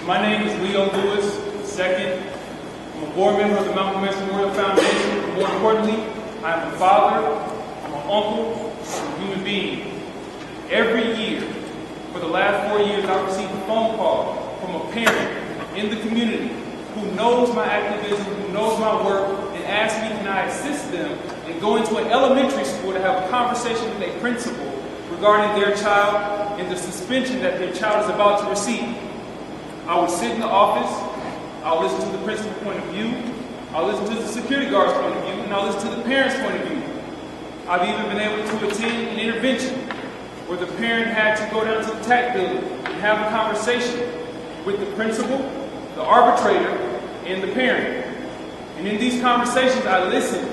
My name is Leo Lewis II. I'm a board member of the Malcolm X Memorial Foundation. But more importantly, I'm a father, I'm an uncle, I'm a human being. Every year, for the last 4 years, I've received a phone call from a parent in the community who knows my activism, who knows my work, and asks me can I assist them in going to an elementary school to have a conversation with a principal regarding their child and the suspension that their child is about to receive. I would sit in the office, I'll listen to the principal's point of view, I'll listen to the security guard's point of view, and I'll listen to the parent's point of view. I've even been able to attend an intervention where the parent had to go down to the TAC building and have a conversation with the principal, the arbitrator, and the parent. And in these conversations, I listened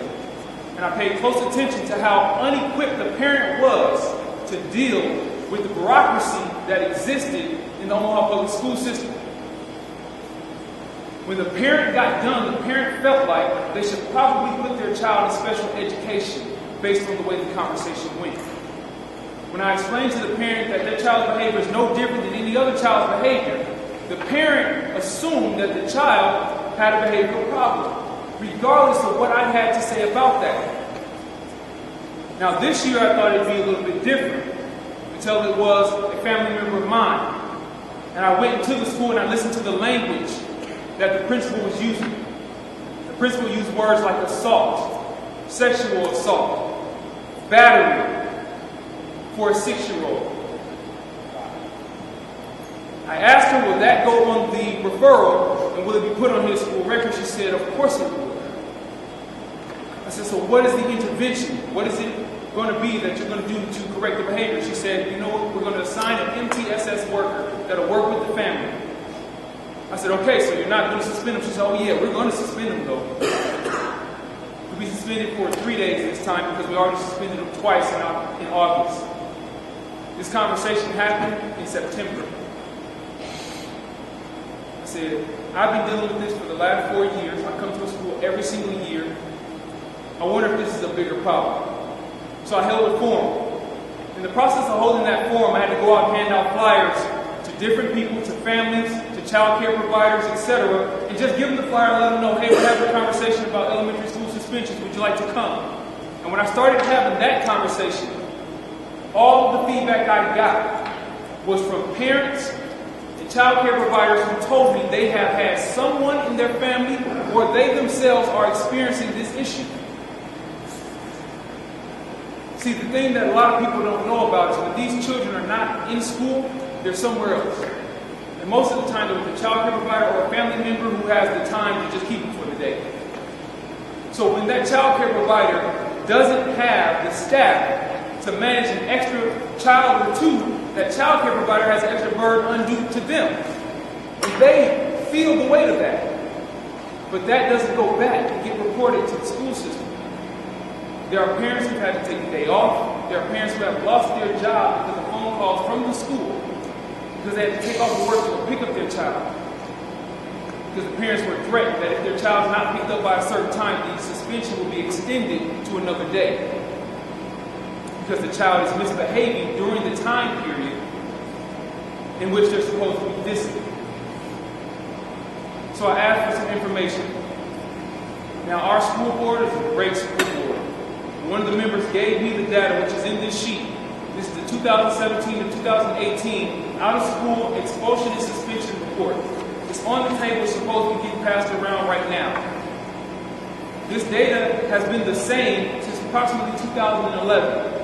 and I paid close attention to how unequipped the parent was to deal with the bureaucracy that existed in the Omaha public school system. When the parent got done, the parent felt like they should probably put their child in special education based on the way the conversation went. When I explained to the parent that their child's behavior is no different than any other child's behavior, the parent assumed that the child had a behavioral problem, regardless of what I had to say about that. Now this year I thought it'd be a little bit different until it was a family member of mine. And I went into the school and I listened to the language that the principal was using. The principal used words like assault, sexual assault, battery for a 6-year-old. I asked her, will that go on the referral and will it be put on his school record? She said, of course it will. I said, so what is the intervention? What is it going to be that you're going to do to correct the behavior? She said, you know what, we're going to assign an MTSS worker that'll work with the family. I said, okay, so you're not going to suspend him? She said, oh yeah, we're going to suspend him though. He'll be suspended for 3 days this time because we already suspended him twice in August. This conversation happened in September. I said, I've been dealing with this for the last 4 years. I come to a school every single year. I wonder if this is a bigger problem. So I held a forum. In the process of holding that forum, I had to go out and hand out flyers to different people, to families, to child care providers, etc., and just give them the flyer and let them know, hey, we're having a conversation about elementary school suspensions. Would you like to come? And when I started having that conversation, all of the feedback I got was from parents and child care providers who told me they have had someone in their family or they themselves are experiencing this issue. See, the thing that a lot of people don't know about is when these children are not in school, they're somewhere else. And most of the time, they're with a child care provider or a family member who has the time to just keep them for the day. So when that child care provider doesn't have the staff to manage an extra child or two, that child care provider has an extra burden undue to them. And they feel the weight of that. But that doesn't go back and get reported to the school system. There are parents who had to take a day off. There are parents who have lost their job because of phone calls from the school because they had to take off work to go pick up their child. Because the parents were threatened that if their child is not picked up by a certain time, the suspension will be extended to another day. Because the child is misbehaving during the time period in which they're supposed to be disciplined. So I asked for some information. Now our school board is a great school board. One of the members gave me the data, which is in this sheet. This is the 2017 to 2018 out of school expulsion and suspension report. It's on the table, supposed to be getting passed around right now. This data has been the same since approximately 2011.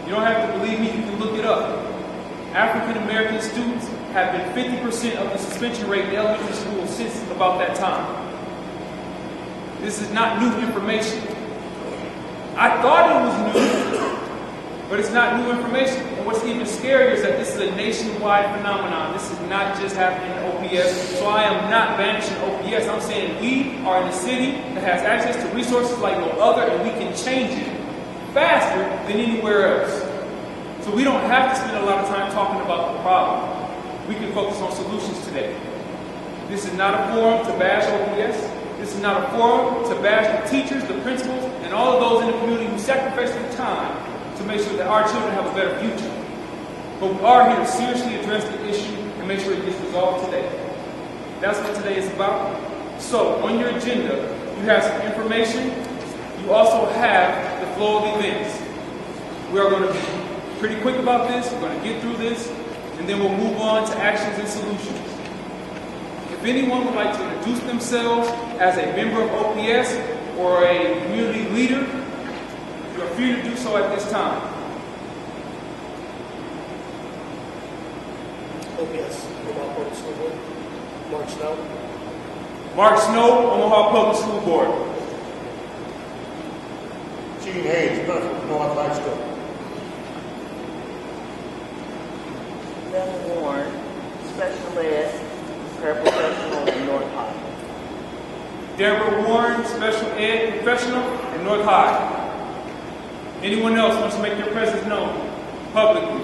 You don't have to believe me, you can look it up. African American students have been 50% of the suspension rate in elementary school since about that time. This is not new information. I thought it was new, but it's not new information. And what's even scarier is that this is a nationwide phenomenon. This is not just happening in OPS. So I am not banishing OPS. I'm saying we are in a city that has access to resources like no other, and we can change it faster than anywhere else. So we don't have to spend a lot of time talking about the problem. We can focus on solutions today. This is not a forum to bash OPS. This is not a forum to bash the teachers, the principals, and all of those in the community who sacrifice their time to make sure that our children have a better future. But we are here to seriously address the issue and make sure it gets resolved today. That's what today is about. So, on your agenda, you have some information. You also have the flow of events. We are going to be pretty quick about this. We're going to get through this, and then we'll move on to actions and solutions. If anyone would like to introduce themselves as a member of OPS or a community leader, you are free to do so at this time. OPS, Omaha Public School Board. Mark Snow. Mark Snow, Omaha Public School Board. Gene Hayes, North High School. Deborah Warren, Special Ed, Paraprofessional at North High. Deborah Warren, Special Ed Professional at North High. Anyone else wants to make their presence known publicly?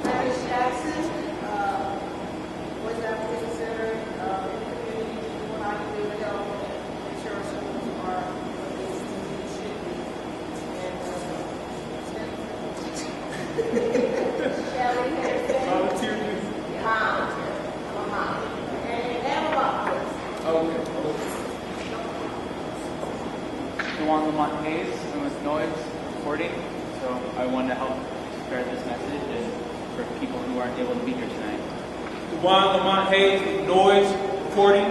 Travis Jackson, was African Center in the community, doing how to do it, and make sure schools are what they should be. And Shelley Harrison, Volunteer. I'm a mom. And Emma Roberts. Okay. Juan Lamont Hayes, I'm with Noise Reporting, so I wanted to help spread this message and for people who aren't able to be here tonight. Juan Lamont Hayes with Noise Reporting.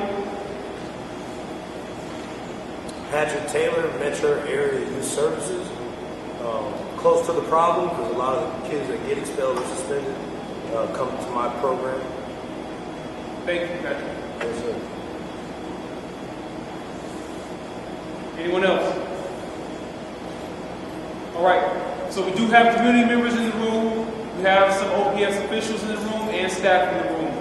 Patrick Taylor, Metro Area Youth Services. Close to the problem because a lot of the kids that get expelled or suspended come to my program. Thank you, Patrick. Yes, sir. Anyone else? All right. So we do have community members in the room. We have some OPS officials in the room and staff in the room.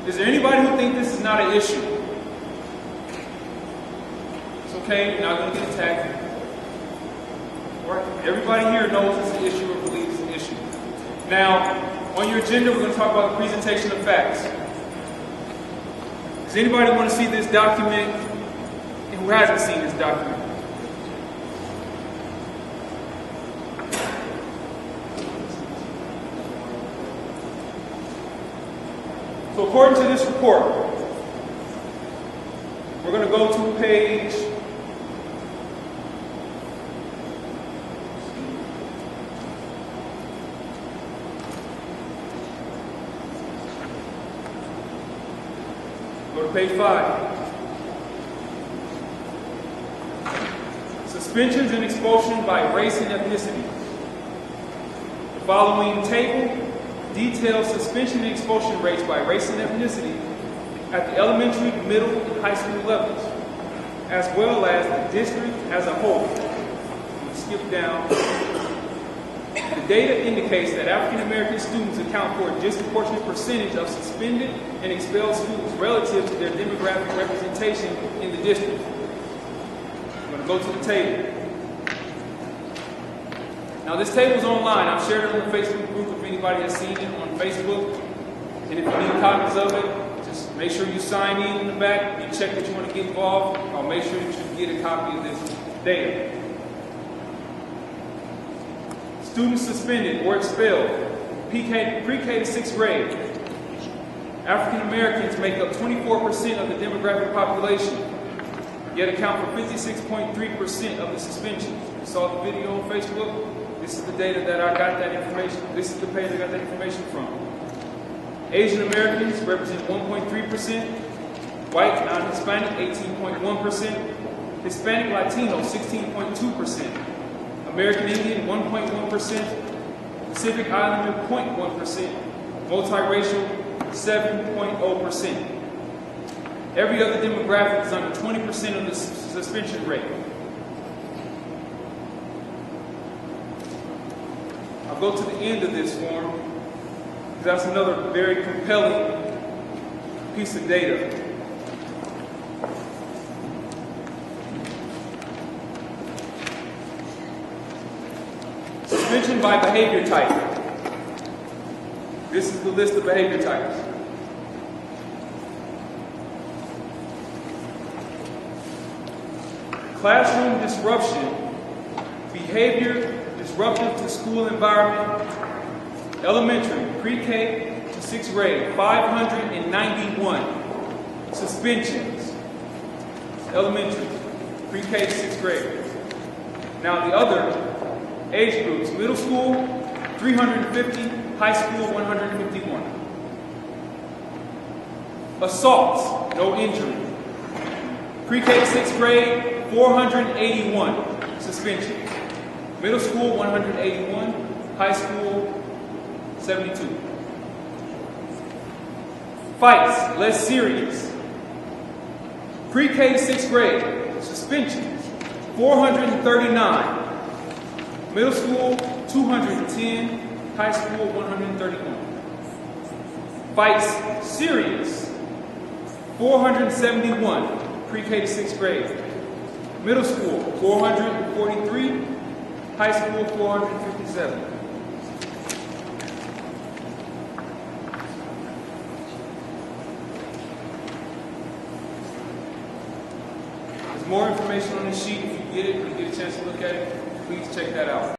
Is there anybody who thinks this is not an issue? It's okay. You're not going to get attacked. All right. Everybody here knows it's an issue or believes it's an issue. Now, on your agenda, we're going to talk about the presentation of facts. Does anybody want to see this document? And who hasn't seen this document? So according to this report, we're going to go to page 5. Suspensions and expulsion by race and ethnicity. The following table details suspension and expulsion rates by race and ethnicity at the elementary, middle, and high school levels, as well as the district as a whole. Skip down. The data indicates that African American students account for a disproportionate percentage of suspended and expelled students relative to their demographic representation in the district. I'm going to go to the table. Now this table is online. I've shared it on the Facebook group if anybody has seen it on Facebook. And if you need copies of it, just make sure you sign in the back. You check that you want to get involved. I'll make sure that you get a copy of this data. Students suspended or expelled, pre-K to 6th grade. African Americans make up 24% of the demographic population, yet account for 56.3% of the suspensions. You saw the video on Facebook. This is the data that I got that information. This is the page I got that information from. Asian Americans represent 1.3%, white non-Hispanic 18.1%, Hispanic Latino 16.2%. American Indian, 1.1%, Pacific Islander, 0.1%, multiracial, 7.0%. Every other demographic is under 20% of the suspension rate. I'll go to the end of this form, because that's another very compelling piece of data. Suspension by behavior type. This is the list of behavior types. Classroom disruption, behavior disruptive to school environment, Elementary, pre-K to 6th grade, 591 suspensions. Elementary, pre-K to 6th grade. Now the other age groups, middle school, 350, high school, 151. Assaults, no injury. Pre-K to 6th grade, 481 suspensions. Middle school, 181. High school, 72. Fights, less serious. Pre-K to 6th grade, suspensions, 439. Middle school, 210. High school, 131. Fights, serious, 471. Pre-K to 6th grade. Middle school, 443. High school, 457. There's more information on this sheet. If you get it, when you get a chance to look at it, please check that out.